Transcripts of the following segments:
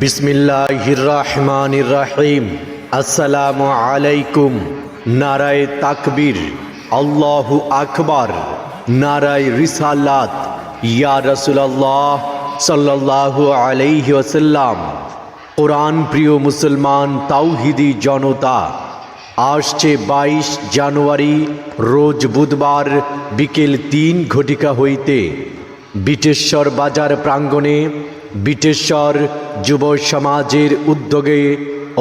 বিসমিল্লাহির রহমানির রহিম। আসসালামু আলাইকুম। নারায়ে তাকবীর, আল্লাহু আকবার, নারায়ে রিসালাত। ইয়া রাসূলুল্লাহ সাল্লাল্লাহু আলাইহি ওয়াসাল্লাম। কোরআন প্রিয় মুসলমান তাওহীদি জনতা, আসছে 22 জানুয়ারি রোজ বুধবার বিকেল 3 ঘটিকা হইতে বিটেশ্বর বাজার প্রাঙ্গণে বিটেশ্বর যুব সমাজের উদ্যোগে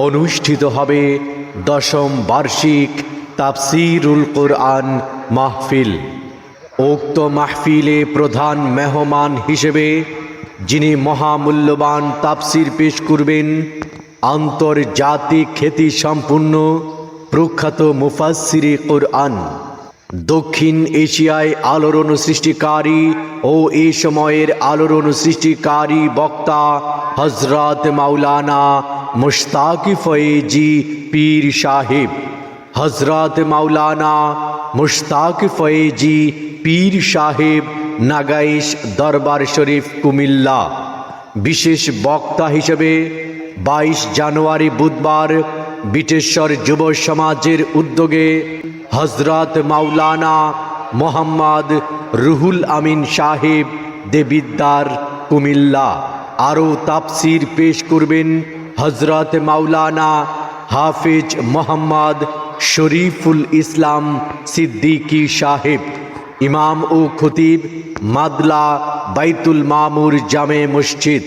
অনুষ্ঠিত হবে 10ম বার্ষিক তাফসীরুল কোরআন মাহফিল। উক্ত মাহফিলে প্রধান মেহমান হিসেবে যিনি মহামূল্যবান তাফসীর পেশ করবেন, আন্তর্জাতিক খ্যাতি সম্পন্ন প্রখ্যাত মুফাসসিরে কোরআন, দক্ষিণ এশিয়ায় আলোড়ন সৃষ্টিকারী ও এই সময়ের আলোড়ন সৃষ্টিকারী বক্তা হযরত মাওলানা মুশতাক ফয়েজি পীর সাহেব। হযরত মাওলানা মুশতাক ফয়েজি পীর সাহেব, নাগাইশ দরবার শরীফ, কুমিল্লা। বিশেষ বক্তা হিসেবে 22 জানুয়ারি বুধবার বিটেশ্বর যুব সমাজের উদ্যোগে হযরত মাওলানা মোহাম্মদ রুহুল আমিন সাহেব, দেবিদ্দার, কুমিল্লা। আরও তাফসীর পেশ করবেন হযরত মাওলানা হাফেজ মোহাম্মদ শরীফুল ইসলাম সিদ্দিকী সাহেব, ইমাম ও খতিব, মাদলা বাইতুল মামুর জামে মসজিদ।